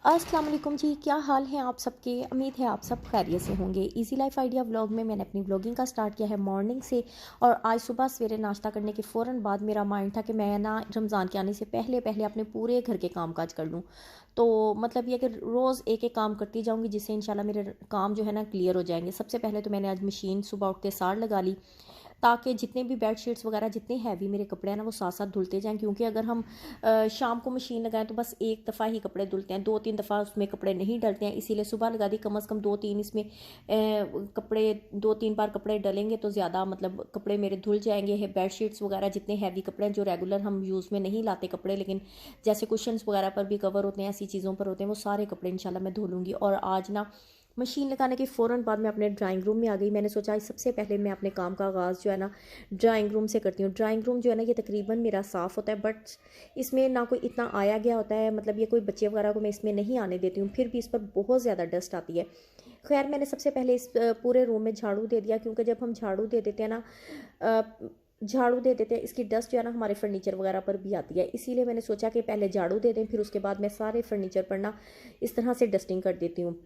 अस्सलाम वालेकुम जी, क्या हाल है आप सबके। उम्मीद है आप सब खैरियत से होंगे। इजी लाइफ आइडिया व्लॉग में मैंने अपनी व्लॉगिंग का स्टार्ट किया है मॉर्निंग से। और आज सुबह सवेरे नाश्ता करने के फ़ौरन बाद मेरा माइंड था कि मैं ना रमज़ान के आने से पहले पहले अपने पूरे घर के काम काज कर लूँ। तो मतलब ये कि रोज़ एक एक काम करती जाऊँगी, जिससे इंशाल्लाह मेरे काम जो है ना क्लियर हो जाएंगे। सबसे पहले तो मैंने आज मशीन सुबह उठ के साड़ लगा ली, ताकि जितने भी बेड शीट्स वगैरह जितने हैवी मेरे कपड़े हैं ना वो साथ साथ धुलते जाएं। क्योंकि अगर हम शाम को मशीन लगाएं तो बस एक दफ़ा ही कपड़े धुलते हैं, दो तीन दफ़ा उसमें कपड़े नहीं डलते हैं। इसीलिए सुबह लगा दी, कम से कम दो तीन इसमें कपड़े, दो तीन बार कपड़े डलेंगे तो ज़्यादा मतलब कपड़े मेरे धुल जाएंगे। बेड शीट्स वगैरह जितने हैवी कपड़े हैं जो रेगुलर हम यूज़ में नहीं लाते कपड़े, लेकिन जैसे कुशन्स वगैरह पर भी कवर होते हैं, ऐसी चीज़ों पर होते हैं, वो सारे कपड़े इंशाल्लाह मैं धो लूँगी। और आज ना मशीन लगाने के फ़ौरन बाद मैं अपने ड्राइंग रूम में आ गई। मैंने सोचा सबसे पहले मैं अपने काम का आगाज़ जो है ना ड्राइंग रूम से करती हूँ। ड्राइंग रूम जो है ना ये तकरीबन मेरा साफ़ होता है, बट इसमें ना कोई इतना आया गया होता है, मतलब ये कोई बच्चे वगैरह को मैं इसमें नहीं आने देती हूँ, फिर भी इस पर बहुत ज़्यादा डस्ट आती है। खैर मैंने सबसे पहले इस पूरे रूम में झाड़ू दे दिया, क्योंकि जब हम झाड़ू दे देते हैं ना झाड़ू दे देते हैं, इसकी डस्ट जो है ना हमारे फर्नीचर वगैरह पर भी आती है। इसीलिए मैंने सोचा कि पहले झाड़ू दे दें, फिर उसके बाद मैं सारे फर्नीचर पर ना इस तरह से डस्टिंग कर देती हूँ।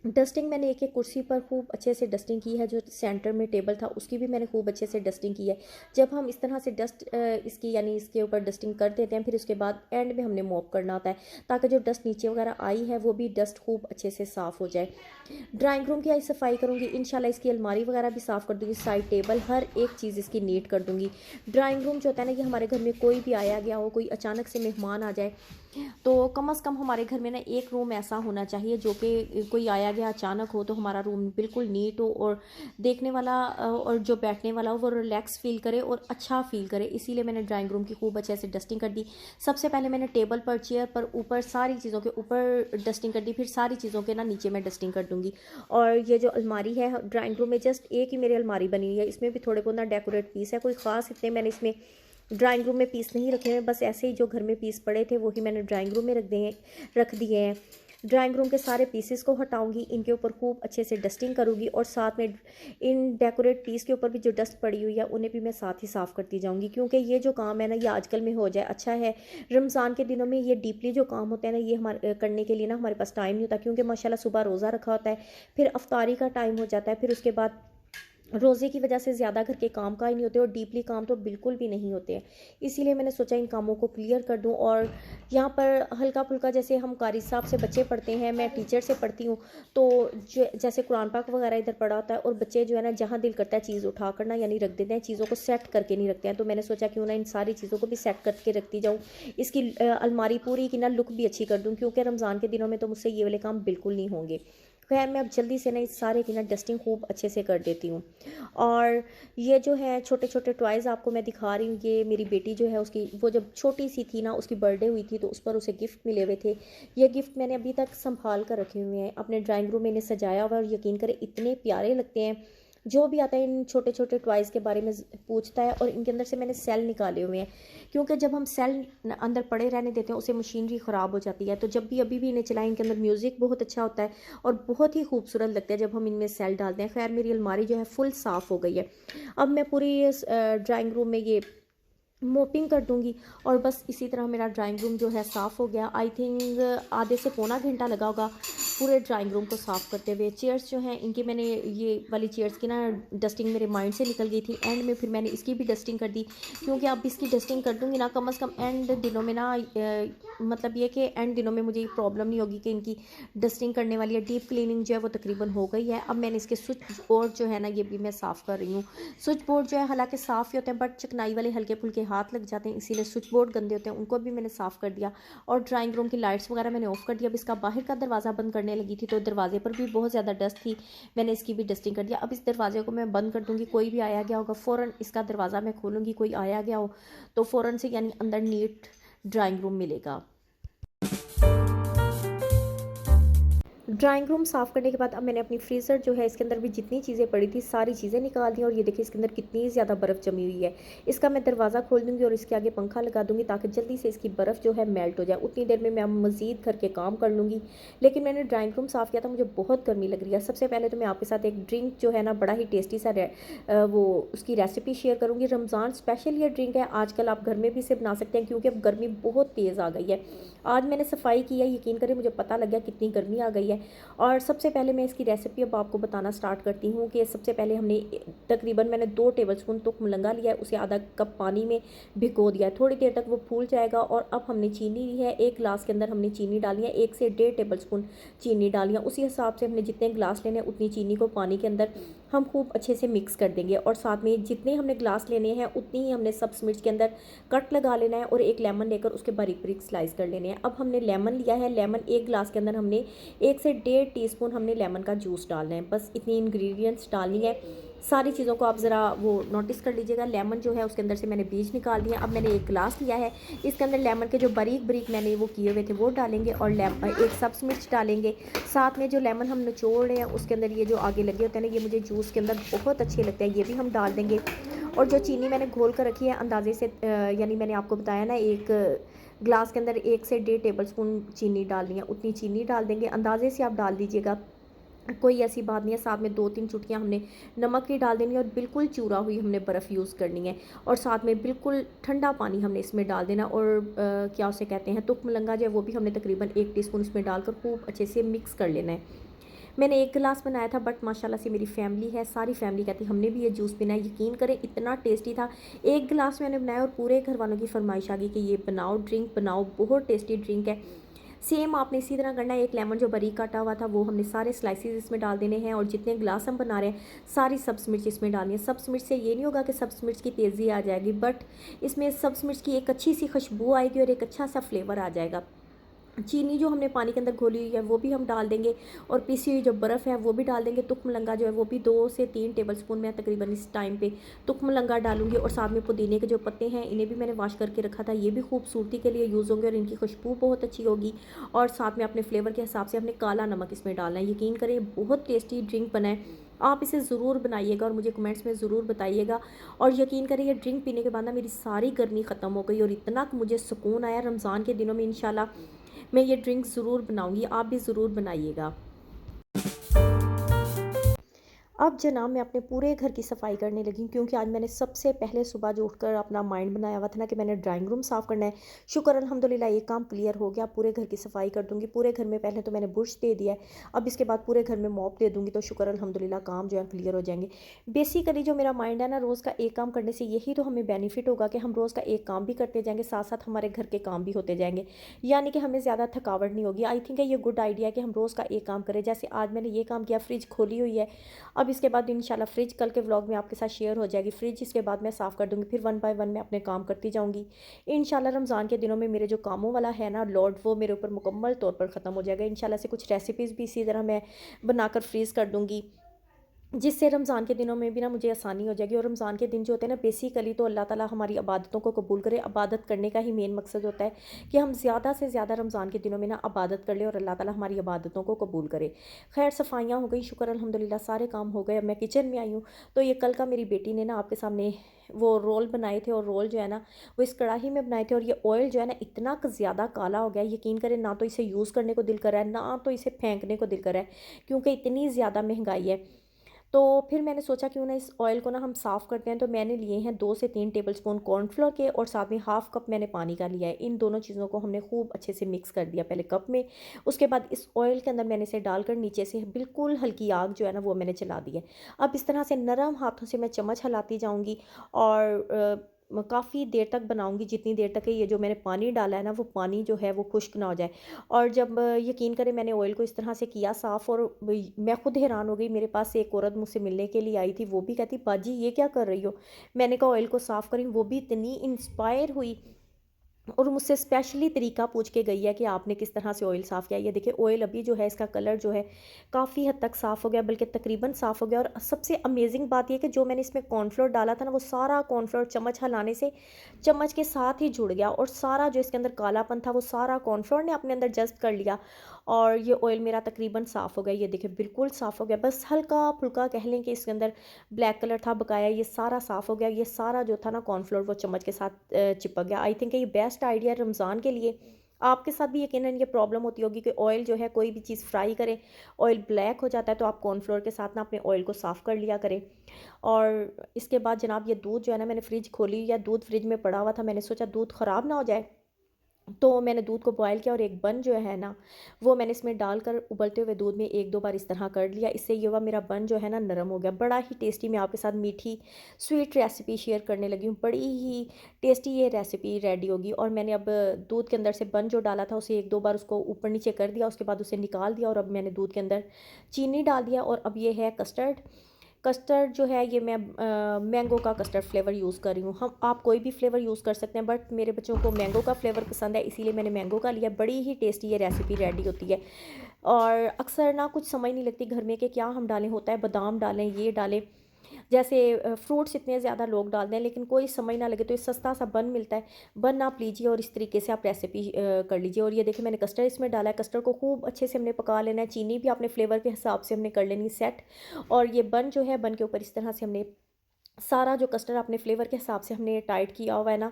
डस्टिंग मैंने एक एक कुर्सी पर खूब अच्छे से डस्टिंग की है। जो सेंटर में टेबल था उसकी भी मैंने खूब अच्छे से डस्टिंग की है। जब हम इस तरह से डस्ट इसकी यानी इसके ऊपर डस्टिंग कर देते हैं, फिर उसके बाद एंड में हमने मॉप करना होता है, ताकि जो डस्ट नीचे वगैरह आई है वो भी डस्ट खूब अच्छे से साफ़ हो जाए। ड्राइंग रूम की आज सफाई करूँगी इंशाल्लाह। इसकी अलमारी वगैरह भी साफ़ कर दूँगी, साइड टेबल हर एक चीज़ इसकी नीट कर दूँगी। ड्राइंग रूम जो होता है ना, ये हमारे घर में कोई भी आया गया हो, कोई अचानक से मेहमान आ जाए, तो कम से कम हमारे घर में ना एक रूम ऐसा होना चाहिए जो कि कोई आया गया अचानक हो तो हमारा रूम बिल्कुल नीट हो, और देखने वाला और जो बैठने वाला हो वो रिलैक्स फील करे और अच्छा फील करे। इसीलिए मैंने ड्राइंग रूम की खूब अच्छे से डस्टिंग कर दी। सबसे पहले मैंने टेबल पर, चेयर पर, ऊपर सारी चीज़ों के ऊपर डस्टिंग कर दी, फिर सारी चीज़ों के ना नीचे मैं डस्टिंग कर दूँगी। और ये जो अलमारी है ड्राइंग रूम में, जस्ट एक ही मेरी अलमारी बनी हुई है, इसमें भी थोड़े बहुत ना डेकोरेट पीस है, कोई ख़ास इतने मैंने इसमें ड्राइंग रूम में पीस नहीं रखे हैं, बस ऐसे ही जो घर में पीस पड़े थे वही मैंने ड्राइंग रूम में रख दिए हैं। ड्राइंग रूम के सारे पीसेस को हटाऊंगी, इनके ऊपर खूब अच्छे से डस्टिंग करूंगी, और साथ में इन डेकोरेट पीस के ऊपर भी जो डस्ट पड़ी हुई है उन्हें भी मैं साथ ही साफ़ करती जाऊंगी। क्योंकि ये जो काम है ना ये आजकल में हो जाए अच्छा है। रमज़ान के दिनों में ये डीपली जो काम होता है ना, ये हमारे करने के लिए ना हमारे पास टाइम नहीं होता, क्योंकि माशाल्लाह सुबह रोज़ा रखा होता है, फिर अफ्तारी का टाइम हो जाता है, फिर उसके बाद रोज़े की वजह से ज़्यादा घर के काम का ही नहीं होते, और डीपली काम तो बिल्कुल भी नहीं होते हैं। इसीलिए मैंने सोचा इन कामों को क्लियर कर दूं। और यहाँ पर हल्का फुल्का, जैसे हम कारी साहब से बच्चे पढ़ते हैं, मैं टीचर से पढ़ती हूँ, तो जैसे कुरान पाक वगैरह इधर पढ़ा होता है, और बच्चे जो है ना जहाँ दिल करता है चीज़ उठा करना यानी रख देते हैं, चीज़ों को सेट करके नहीं रखते हैं। तो मैंने सोचा क्यों ना इन सारी चीज़ों को भी सेट करके रखती जाऊँ, इसकी अलमारी पूरी की ना लुक भी अच्छी कर दूँ, क्योंकि रमज़ान के दिनों में तो मुझसे ये वाले काम बिल्कुल नहीं होंगे। खैर मैं अब जल्दी से ना इस सारे की ना डस्टिंग खूब अच्छे से कर देती हूँ। और ये जो है छोटे छोटे टॉयज़ आपको मैं दिखा रही हूँ, ये मेरी बेटी जो है उसकी, वो जब छोटी सी थी ना उसकी बर्थडे हुई थी, तो उस पर उसे गिफ्ट मिले हुए थे। ये गिफ्ट मैंने अभी तक संभाल कर रखे हुए हैं, अपने ड्राइंग रूम में इन्हें सजाया हुआ है, और यकीन करें इतने प्यारे लगते हैं। जो भी आता है इन छोटे छोटे टॉयज़ के बारे में पूछता है, और इनके अंदर से मैंने सेल निकाले हुए हैं, क्योंकि जब हम सेल अंदर पड़े रहने देते हैं उससे मशीनरी ख़राब हो जाती है। तो जब भी अभी भी इन्हें चलाएं, इनके अंदर म्यूज़िक बहुत अच्छा होता है और बहुत ही खूबसूरत लगता है जब हम इनमें सेल डालते हैं। खैर मेरी अलमारी जो है फुल साफ़ हो गई है। अब मैं पूरी ड्राइंग रूम में ये मोपिंग कर दूंगी, और बस इसी तरह मेरा ड्राइंग रूम जो है साफ़ हो गया। आई थिंक आधे से पौना घंटा लगा होगा पूरे ड्राइंग रूम को साफ़ करते हुए। चेयर्स जो हैं इनकी मैंने ये वाली चेयर्स की ना डस्टिंग मेरे माइंड से निकल गई थी, एंड में फिर मैंने इसकी भी डस्टिंग कर दी, क्योंकि अब इसकी डस्टिंग कर दूंगी ना कम से कम एंड दिनों में ना मतलब ये कि एंड दिनों में मुझे ये प्रॉब्लम नहीं होगी कि इनकी डस्टिंग करने वाली है। डीप क्लीनिंग जो है वो तकरीबन हो गई है। अब मैंने इसके स्विच बोर्ड जो है ना ये भी मैं साफ़ कर रही हूँ। स्विच बोर्ड जो है हालांकि साफ़ ही होते हैं, बट चिकनाई वाले हल्के फुल्के हाथ लग जाते हैं, इसीलिए स्विच बोर्ड गंदे होते हैं, उनको भी मैंने साफ़ कर दिया। और ड्राइंग रूम की लाइट्स वगैरह मैंने ऑफ़ कर दिया। अब इसका बाहर का दरवाज़ा बंद करने लगी थी, तो दरवाजे पर भी बहुत ज़्यादा डस्ट थी, मैंने इसकी भी डस्टिंग कर दिया। अब इस दरवाजे को मैं बंद कर दूँगी, कोई भी आया गया होगा फ़ौरन इसका दरवाज़ा मैं खोलूँगी, कोई आया गया हो तो फ़ौरन से यानी अंदर नीट ड्राइंग रूम मिलेगा। ड्राइंग रूम साफ़ करने के बाद अब मैंने अपनी फ्रीज़र जो है इसके अंदर भी जितनी चीज़ें पड़ी थी सारी चीज़ें निकाल दी और ये देखिए इसके अंदर कितनी ज़्यादा बर्फ़ जमी हुई है। इसका मैं दरवाज़ा खोल दूँगी और इसके आगे पंखा लगा दूँगी ताकि जल्दी से इसकी बर्फ़ जो है मेल्ट हो जाए। उतनी देर में मैं मज़ीद घर के काम कर लूँगी। लेकिन मैंने ड्राइंग रूम साफ़ किया था, मुझे बहुत गर्मी लग रही है। सबसे पहले तो मैं आपके साथ एक ड्रिंक जो है ना बड़ा ही टेस्टी सा वो उसकी रेसिपी शेयर करूँगी। रमज़ान स्पेशल ये ड्रिंक है, आजकल आप घर में भी इसे बना सकते हैं क्योंकि अब गर्मी बहुत तेज़ आ गई है। आज मैंने सफाई की है, यकीन करें मुझे पता लग गया कितनी गर्मी आ गई है। और सबसे पहले मैं इसकी रेसिपी अब आपको बताना स्टार्ट करती हूँ कि सबसे पहले हमने तकरीबन मैंने 2 टेबलस्पून तुक मलंगा लिया है, उसे आधा कप पानी में भिगो दिया है। थोड़ी देर तक वो फूल जाएगा और अब हमने चीनी ली है, 1 गिलास के अंदर हमने चीनी डाली है, 1 से 1.5 टेबलस्पून चीनी डाली है। उसी हिसाब से हमने जितने गिलास लेने हैं उतनी चीनी को पानी के अंदर हम खूब अच्छे से मिक्स कर देंगे और साथ में जितने हमने गिलास लेने हैं उतनी ही हमने सब्ज़ मिर्च के अंदर कट लगा लेना है और एक लेमन लेकर उसके बारीक बारीक स्लाइस कर लेने हैं। अब हमने लेमन लिया है, लेमन 1 गिलास के अंदर हमने 1 से 1.5 टीस्पून हमने लेमन का जूस डालना है। बस इतनी इंग्रेडिएंट्स डालनी है। सारी चीज़ों को आप ज़रा वो नोटिस कर लीजिएगा। लेमन जो है उसके अंदर से मैंने बीज निकाल दिए। अब मैंने 1 गिलास लिया है, इसके अंदर लेमन के जो बारीक बारीक मैंने वो किए हुए थे वो डालेंगे और एक सब्ज़ मिर्च डालेंगे। साथ में जो लेमन हम निचोड़ रहे हैं उसके अंदर ये जो आगे लगे होते हैं ना, ये मुझे जूस के अंदर बहुत अच्छे लगते हैं, ये भी हम डाल देंगे। और जो चीनी मैंने घोल कर रखी है अंदाजे से यानी मैंने आपको बताया ना, एक ग्लास के अंदर 1 से 1.5 टेबलस्पून चीनी डालनी है, उतनी चीनी डाल देंगे। अंदाजे से आप डाल दीजिएगा, कोई ऐसी बात नहीं है। साथ में 2-3 चुटकियाँ हमने नमक की डाल देनी है और बिल्कुल चूरा हुई हमने बर्फ़ यूज़ करनी है और साथ में बिल्कुल ठंडा पानी हमने इसमें डाल देना और क्या उसे कहते हैं, तुक मलंगा जो है वो भी हमने तकरीबन 1 टीस्पून इसमें डालकर खूब अच्छे से मिक्स कर लेना है। मैंने 1 गिलास बनाया था बट माशाल्लाह से मेरी फैमिली है, सारी फैमिली कहती हमने भी ये जूस पीना है। यकीन करें इतना टेस्टी था। 1 गिलास मैंने बनाया और पूरे घर वालों की फरमाइश आ गई कि ये बनाओ, ड्रिंक बनाओ, बहुत टेस्टी ड्रिंक है। सेम आपने इसी तरह करना है। 1 लेमन जो बारीक काटा हुआ था वो हमने सारे स्लाइसेस इसमें डाल देने हैं और जितने गिलास हम बना रहे हैं सारी सब्ज़ मिर्च इसमें डालनी है। सब्ज़ मिर्च से ये नहीं होगा कि सब्ज़ मिर्च की तेज़ी आ जाएगी, बट इसमें सब्ज़ मिर्च की एक अच्छी सी खुशबू आएगी और एक अच्छा सा फ्लेवर आ जाएगा। चीनी जो हमने पानी के अंदर घोली हुई है वो भी हम डाल देंगे और पीसी हुई जो बर्फ़ है वो भी डाल देंगे। तुक मलंगा जो है वो भी 2 से 3 टेबलस्पून मैं तकरीबन इस टाइम पे तुक मलंगा डालूंगी और साथ में पुदीने के जो पत्ते हैं इन्हें भी मैंने वॉश करके रखा था, ये भी खूबसूरती के लिए यूज़ होंगे और इनकी खुशबू बहुत अच्छी होगी। और साथ में अपने फ्लेवर के हिसाब से हमने काला नमक इसमें डालना है। यकीन करें बहुत टेस्टी ड्रिंक बना है, आप इसे ज़रूर बनाइएगा और मुझे कमेंट्स में ज़रूर बताइएगा। और यकीन करें ये ड्रिंक पीने के बाद ना मेरी सारी गर्मी ख़त्म हो गई और इतना मुझे सुकून आया। रमज़ान के दिनों में इंशाल्लाह मैं ये ड्रिंक ज़रूर बनाऊँगी, आप भी ज़रूर बनाइएगा। अब जनाब मैं अपने पूरे घर की सफाई करने लगी हूँ क्योंकि आज मैंने सबसे पहले सुबह जो उठकर अपना माइंड बनाया हुआ था ना कि मैंने ड्राइंग रूम साफ़ करना है। शुक्र अल्हम्दुलिल्लाह ये काम क्लियर हो गया। पूरे घर की सफाई कर दूँगी। पूरे घर में पहले तो मैंने बुर्श दे दिया है, अब इसके बाद पूरे घर में मॉप दे दूँगी तो शुक्र अल्हम्दुलिल्लाह काम जो है क्लियर हो जाएंगे। बेसिकली जो मेरा माइंड है ना, रोज़ का एक काम करने से यही तो हमें बेनिफिट होगा कि हम रोज़ का एक काम भी करते जाएंगे, साथ साथ हमारे घर के काम भी होते जाएंगे, यानी कि हमें ज़्यादा थकावट नहीं होगी। आई थिंक ये गुड आइडिया है कि हम रोज़ का एक काम करें। जैसे आज मैंने ये काम किया, फ्रिज खोली हुई है, अब इसके बाद इंशाल्लाह फ्रिज कल के व्लॉग में आपके साथ शेयर हो जाएगी। फ्रिज इसके बाद मैं साफ़ कर दूँगी, फिर 1 बाय 1 मैं अपने काम करती जाऊँगी। इंशाल्लाह रमज़ान के दिनों में मेरे जो कामों वाला है ना लोड, वो मेरे ऊपर मुकम्मल तौर पर ख़त्म हो जाएगा। इंशाल्लाह से कुछ रेसिपीज़ भी इसी तरह मैं बनाकर फ्रीज़ कर दूँगी, जिससे रमज़ान के दिनों में भी ना मुझे आसानी हो जाएगी। और रमज़ान के दिन जो होते हैं ना, बेसिकली तो अल्लाह ताला हमारी इबादतों को कबूल करे। इबादत करने का ही मेन मकसद होता है कि हम ज़्यादा से ज़्यादा रमज़ान के दिनों में ना इबादत कर लें और अल्लाह ताला हमारी इबादतों को कबूल करे। खैर सफाइयाँ हो गई, शुक्र अल्हम्दुलिल्लाह सारे काम हो गए। अब मैं किचन में आई हूँ तो ये कल का मेरी बेटी ने ना आपके सामने वो रोल बनाए थे और रोल जो है ना वो इस कढ़ाई में बनाए थे और ये ऑयल जो है ना इतना ज़्यादा काला हो गया, यकीन करें ना तो इसे यूज़ करने को दिल कर रहा है ना तो इसे फेंकने को दिल कर रहा है क्योंकि इतनी ज़्यादा महंगाई है। तो फिर मैंने सोचा क्यों ना इस ऑयल को ना हम साफ़ करते हैं। तो मैंने लिए हैं 2 से 3 टेबलस्पून कॉर्नफ्लोर के और साथ में हाफ़ कप मैंने पानी का लिया है। इन दोनों चीज़ों को हमने खूब अच्छे से मिक्स कर दिया पहले कप में। उसके बाद इस ऑयल के अंदर मैंने इसे डालकर नीचे से बिल्कुल हल्की आग जो है ना वो मैंने चला दी है। अब इस तरह से नरम हाथों से मैं चम्मच हिलाती जाऊँगी और काफ़ी देर तक बनाऊँगी, जितनी देर तक कि ये जो मैंने पानी डाला है ना वो पानी जो है वो खुश्क ना हो जाए। और जब यकीन करें मैंने ऑयल को इस तरह से किया साफ़ और मैं खुद हैरान हो गई। मेरे पास से एक औरत मुझसे मिलने के लिए आई थी, वो भी कहती बाजी ये क्या कर रही हो। मैंने कहा ऑयल को साफ़ करी, वो भी इतनी इंस्पायर हुई और मुझसे स्पेशली तरीका पूछ के गई है कि आपने किस तरह से ऑयल साफ़ किया। ये देखिए ऑयल अभी जो है इसका कलर जो है काफ़ी हद तक साफ़ हो गया, बल्कि तकरीबन साफ़ हो गया। और सबसे अमेजिंग बात ये कि जो मैंने इसमें कॉर्नफ्लोर डाला था ना, वो सारा कॉर्नफ्लोर चम्मच हिलाने से चम्मच के साथ ही जुड़ गया, और सारा जो इसके अंदर कालापन था वो सारा कॉर्नफ्लोर ने अपने अंदर जज़्ब कर लिया। और ये ऑयल मेरा तकरीबन साफ़ हो गया। ये देखिए बिल्कुल साफ़ हो गया, बस हल्का फुल्का कह लें कि इसके अंदर ब्लैक कलर था बकाया, ये सारा साफ़ हो गया। ये सारा जो था ना कॉर्नफ्लोर वो चम्मच के साथ चिपक गया। आई थिंक ये बेस्ट आइडिया है रमज़ान के लिए। आपके साथ भी यकीनन ये प्रॉब्लम होती होगी कि ऑयल जो है कोई भी चीज़ फ्राई करें, ऑयल ब्लैक हो जाता है, तो आप कॉर्नफ्लोर के साथ ना अपने ऑयल को साफ़ कर लिया करें। और इसके बाद जनाब ये दूध जो है ना, मैंने फ्रिज खोली, या दूध फ्रिज में पड़ा हुआ था, मैंने सोचा दूध ख़राब ना हो जाए, तो मैंने दूध को बॉयल किया और एक बन जो है ना, वो मैंने इसमें डालकर उबलते हुए दूध में 1-2 बार इस तरह कर लिया। इससे ये हुआ मेरा बन जो है ना नरम हो गया। बड़ा ही टेस्टी, मैं आपके साथ मीठी स्वीट रेसिपी शेयर करने लगी हूँ। बड़ी ही टेस्टी ये रेसिपी रेडी होगी। और मैंने अब दूध के अंदर से बन जो डाला था उसे 1-2 बार उसको ऊपर नीचे कर दिया, उसके बाद उसे निकाल दिया, और अब मैंने दूध के अंदर चीनी डाल दिया। और अब ये है कस्टर्ड। कस्टर्ड जो है ये मैं मैंगो का कस्टर्ड फ्लेवर यूज़ कर रही हूँ। हम आप कोई भी फ्लेवर यूज़ कर सकते हैं, बट मेरे बच्चों को मैंगो का फ्लेवर पसंद है, इसीलिए मैंने मैंगो का लिया। बड़ी ही टेस्टी ये रेसिपी रेडी होती है। और अक्सर ना कुछ समझ नहीं लगती घर में कि क्या हम डालें, होता है बादाम डालें, ये डालें, जैसे फ्रूट्स इतने ज़्यादा लोग डालते हैं, लेकिन कोई समझ ना लगे तो ये सस्ता सा बन मिलता है, बन आप लीजिए और इस तरीके से आप रेसिपी कर लीजिए। और ये देखिए मैंने कस्टर्ड इसमें डाला है। कस्टर्ड को खूब अच्छे से हमने पका लेना है, चीनी भी अपने फ्लेवर के हिसाब से हमने कर लेनी सेट। और ये बन जो है, बन के ऊपर इस तरह से हमने सारा जो कस्टर्ड अपने फ्लेवर के हिसाब से हमने टाइट किया हुआ है ना,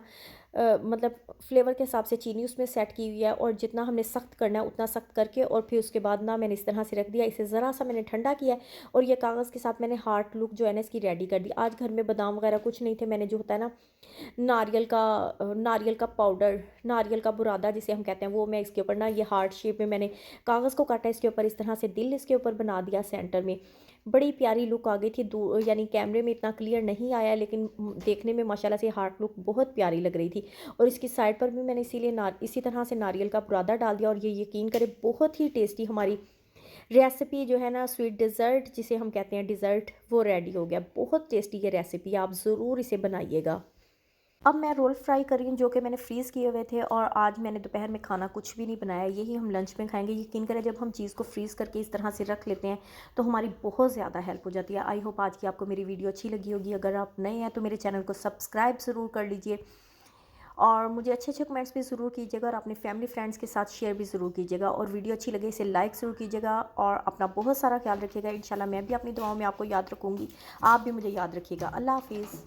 मतलब फ्लेवर के हिसाब से चीनी उसमें सेट की हुई है, और जितना हमने सख्त करना है उतना सख्त करके, और फिर उसके बाद ना मैंने इस तरह से रख दिया। इसे ज़रा सा मैंने ठंडा किया है, और ये कागज़ के साथ मैंने हार्ट लुक जो है ना इसकी रेडी कर दी। आज घर में बादाम वगैरह कुछ नहीं थे, मैंने जो होता है ना नारियल का पाउडर, नारियल का बुरादा जिसे हम कहते हैं, वो मैं इसके ऊपर ना ये हार्ट शेप में मैंने कागज़ को काटा, इसके ऊपर इस तरह से दिल इसके ऊपर बना दिया सेंटर में। बड़ी प्यारी लुक आ गई थी। यानी कैमरे में इतना क्लियर नहीं आया, लेकिन देखने में माशाल्लाह से हार्ट लुक बहुत प्यारी लग रही थी। और इसकी साइड पर भी मैंने इसीलिए इसी तरह से नारियल का बुरादा डाल दिया। और ये यकीन करें बहुत ही टेस्टी हमारी रेसिपी जो है ना, स्वीट डिज़र्ट जिसे हम कहते हैं डिज़र्ट, वो रेडी हो गया। बहुत टेस्टी ये रेसिपी, आप ज़रूर इसे बनाइएगा। अब मैं रोल फ्राई कर रही हूँ, जो कि मैंने फ्रीज़ किए हुए थे, और आज मैंने दोपहर में खाना कुछ भी नहीं बनाया, यही हम लंच में खाएंगे। यकीन करें जब हम चीज़ को फ्रीज़ करके इस तरह से रख लेते हैं तो हमारी बहुत ज़्यादा हेल्प हो जाती है। आई होप आज की आपको मेरी वीडियो अच्छी लगी होगी। अगर आप नए हैं तो मेरे चैनल को सब्सक्राइब ज़रूर कर लीजिए, और मुझे अच्छे अच्छे कमेंट्स भी ज़रूर कीजिएगा, और अपने फैमिली फ्रेंड्स के साथ शेयर भी ज़रूर कीजिएगा। और वीडियो अच्छी लगे इसे लाइक ज़रूर कीजिएगा, और अपना बहुत सारा ख्याल रखिएगा। इंशाल्लाह मैं भी अपनी दुआओं में आपको याद रखूँगी, आप भी मुझे याद रखिएगा। अल्लाह हाफिज़।